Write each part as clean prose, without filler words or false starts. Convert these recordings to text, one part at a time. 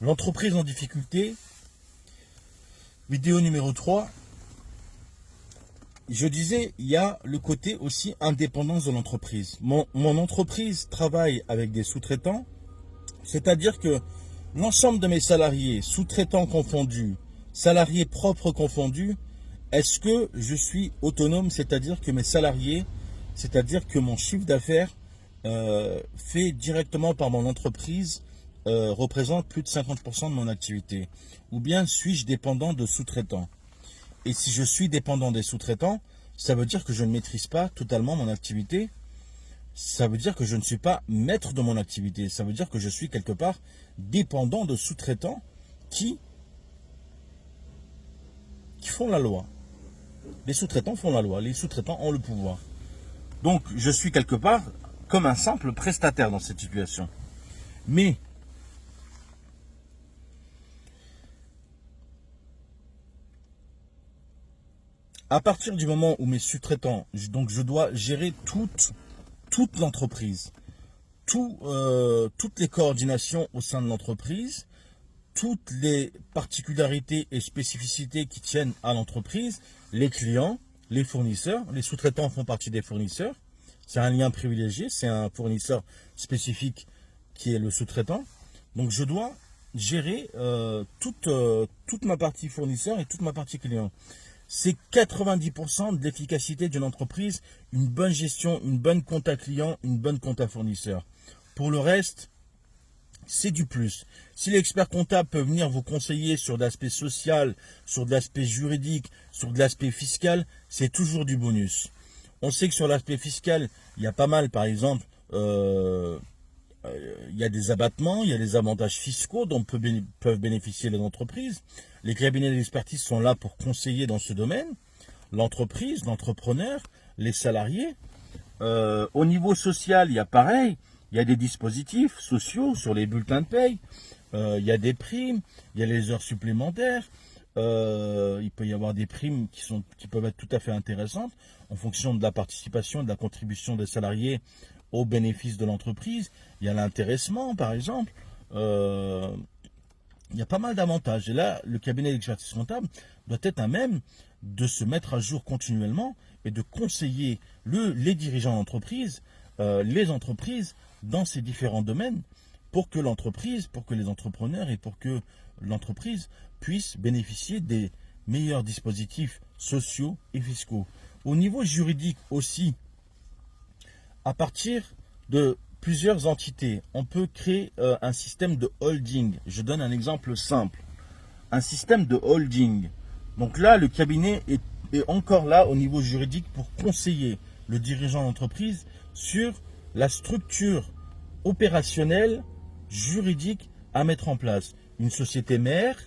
L'entreprise en difficulté, vidéo numéro 3. Je disais, il y a le côté aussi indépendance de l'entreprise. Mon entreprise travaille avec des sous-traitants, c'est-à-dire que l'ensemble de mes salariés, sous-traitants confondus, salariés propres confondus, est-ce que je suis autonome, c'est-à-dire que mes salariés, c'est-à-dire que mon chiffre d'affaires fait directement par mon entreprise représente plus de 50% de mon activité? Ou bien suis-je dépendant de sous-traitants? Et si je suis dépendant des sous-traitants, ça veut dire que je ne maîtrise pas totalement mon activité. Ça veut dire que je ne suis pas maître de mon activité. Ça veut dire que je suis quelque part dépendant de sous-traitants qui font la loi. Les sous-traitants font la loi. Les sous-traitants ont le pouvoir. Donc, je suis quelque part comme un simple prestataire dans cette situation. Mais à partir du moment où mes sous-traitants, donc je dois gérer toute l'entreprise, toutes les coordinations au sein de l'entreprise, toutes les particularités et spécificités qui tiennent à l'entreprise, les clients, les fournisseurs, les sous-traitants font partie des fournisseurs, c'est un lien privilégié, c'est un fournisseur spécifique qui est le sous-traitant. Donc je dois gérer toute ma partie fournisseur et toute ma partie client. C'est 90% de l'efficacité d'une entreprise, une bonne gestion, une bonne compta client, une bonne compta fournisseur. Pour le reste, c'est du plus. Si l'expert comptable peut venir vous conseiller sur de l'aspect social, sur de l'aspect juridique, sur de l'aspect fiscal, c'est toujours du bonus. On sait que sur l'aspect fiscal, il y a pas mal, par exemple, il y a des abattements, il y a des avantages fiscaux dont peuvent bénéficier les entreprises. Les cabinets d'expertise sont là pour conseiller dans ce domaine. L'entreprise, l'entrepreneur, les salariés. Au niveau social, il y a pareil. Il y a des dispositifs sociaux sur les bulletins de paye. Il y a des primes, il y a les heures supplémentaires. Il peut y avoir des primes qui peuvent être tout à fait intéressantes en fonction de la participation et de la contribution des salariés au bénéfice de l'entreprise. Il y a l'intéressement, par exemple. Il y a pas mal d'avantages. Et là, le cabinet d'expertise comptable doit être à même de se mettre à jour continuellement et de conseiller les dirigeants d'entreprise, les entreprises dans ces différents domaines pour que l'entreprise, pour que les entrepreneurs et pour que l'entreprise puissent bénéficier des meilleurs dispositifs sociaux et fiscaux. Au niveau juridique aussi, à partir de plusieurs entités, on peut créer un système de holding. Je donne un exemple simple. Un système de holding. Donc là, le cabinet est encore là au niveau juridique pour conseiller le dirigeant d'entreprise sur la structure opérationnelle, juridique à mettre en place. Une société mère,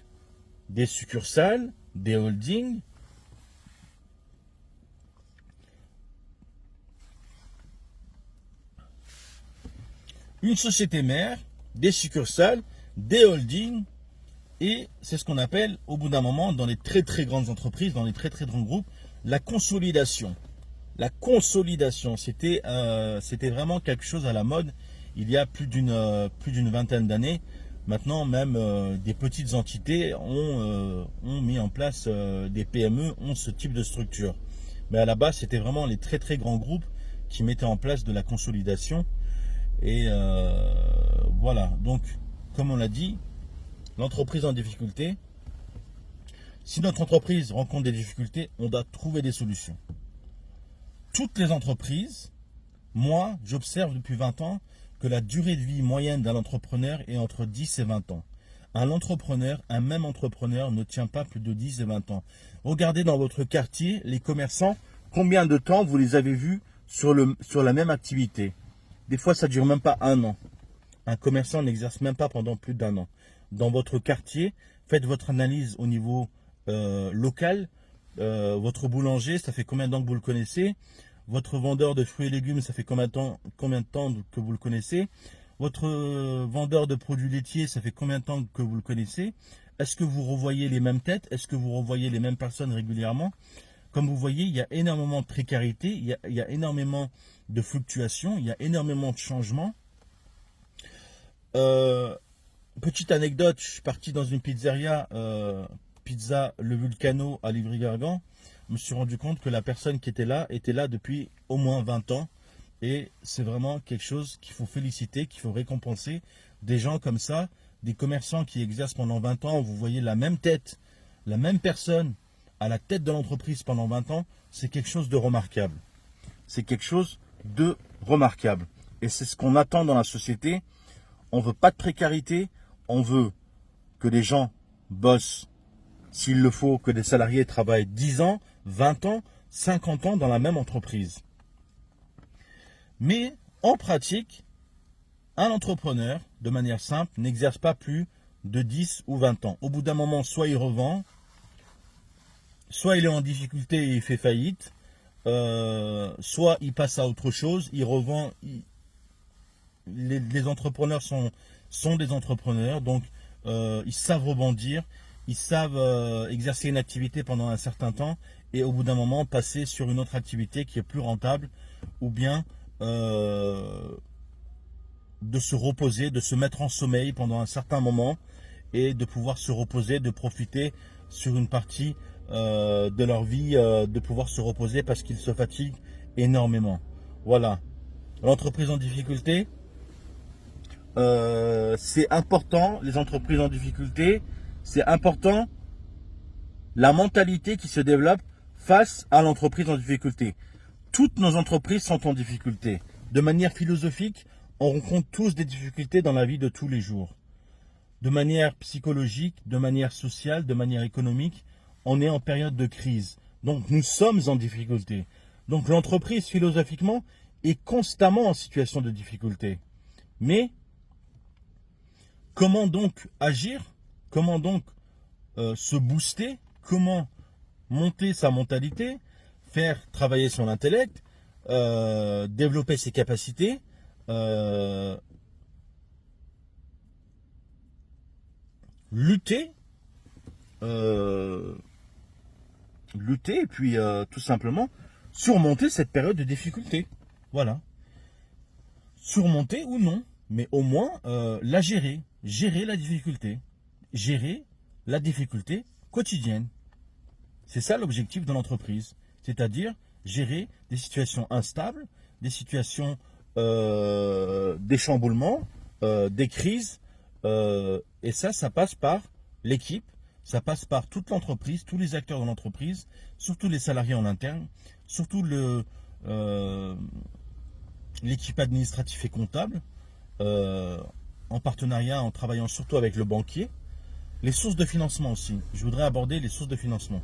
des succursales, des holdings. Une société mère, des succursales, des holdings, et c'est ce qu'on appelle, au bout d'un moment, dans les très très grandes entreprises, dans les très très grands groupes, la consolidation. La consolidation, c'était vraiment quelque chose à la mode il y a plus d'une vingtaine d'années. Maintenant, même des petites entités ont mis en place, des PME ont ce type de structure. Mais à la base, c'était vraiment les très très grands groupes qui mettaient en place de la consolidation. Et voilà, donc comme on l'a dit, l'entreprise en difficulté, si notre entreprise rencontre des difficultés, on doit trouver des solutions. Toutes les entreprises, moi j'observe depuis 20 ans que la durée de vie moyenne d'un entrepreneur est entre 10 et 20 ans. Un même entrepreneur ne tient pas plus de 10 et 20 ans. Regardez dans votre quartier, les commerçants, combien de temps vous les avez vus sur la même activité. Des fois, ça ne dure même pas un an. Un commerçant n'exerce même pas pendant plus d'un an. Dans votre quartier, faites votre analyse au niveau local. Votre boulanger, ça fait combien de temps que vous le connaissez? Votre vendeur de fruits et légumes, ça fait combien de temps que vous le connaissez? Votre vendeur de produits laitiers, ça fait combien de temps que vous le connaissez? Est-ce que vous revoyez les mêmes têtes? Est-ce que vous revoyez les mêmes personnes régulièrement? Comme vous voyez, il y a énormément de précarité, il y a énormément de fluctuations, il y a énormément de changements. petite anecdote, je suis parti dans une pizzeria, Pizza Le Vulcano à Livry-Gargan. Je me suis rendu compte que la personne qui était là depuis au moins 20 ans. Et c'est vraiment quelque chose qu'il faut féliciter, qu'il faut récompenser. Des gens comme ça, des commerçants qui exercent pendant 20 ans, vous voyez la même tête, la même personne à la tête de l'entreprise pendant 20 ans, c'est quelque chose de remarquable. C'est quelque chose de remarquable. Et c'est ce qu'on attend dans la société. On ne veut pas de précarité, on veut que les gens bossent, s'il le faut, que les salariés travaillent 10 ans, 20 ans, 50 ans dans la même entreprise. Mais en pratique, un entrepreneur, de manière simple, n'exerce pas plus de 10 ou 20 ans. Au bout d'un moment, soit il revend, soit il est en difficulté et il fait faillite, soit il passe à autre chose, il revend. Les entrepreneurs sont des entrepreneurs, donc ils savent rebondir, ils savent exercer une activité pendant un certain temps et au bout d'un moment passer sur une autre activité qui est plus rentable ou bien de se reposer, de se mettre en sommeil pendant un certain moment et de pouvoir se reposer, de profiter sur une partie de leur vie, de pouvoir se reposer parce qu'ils se fatiguent énormément. Voilà. L'entreprise en difficulté, c'est important, les entreprises en difficulté, c'est important la mentalité qui se développe face à l'entreprise en difficulté. Toutes nos entreprises sont en difficulté. De manière philosophique, on rencontre tous des difficultés dans la vie de tous les jours. De manière psychologique, de manière sociale, de manière économique, on est en période de crise. Donc nous sommes en difficulté. Donc l'entreprise, philosophiquement, est constamment en situation de difficulté. Mais comment donc agir? Comment donc se booster? Comment monter sa mentalité? Faire travailler son intellect, développer ses capacités, lutter, et puis tout simplement surmonter cette période de difficulté. Voilà. Surmonter ou non, mais au moins la gérer. Gérer la difficulté. Gérer la difficulté quotidienne. C'est ça l'objectif de l'entreprise. C'est-à-dire gérer des situations instables, des situations des chamboulements, des crises. Et ça passe par l'équipe, ça passe par toute l'entreprise, tous les acteurs de l'entreprise, surtout les salariés en interne, surtout l'équipe administrative et comptable, en partenariat, en travaillant surtout avec le banquier. Les sources de financement aussi. Je voudrais aborder les sources de financement.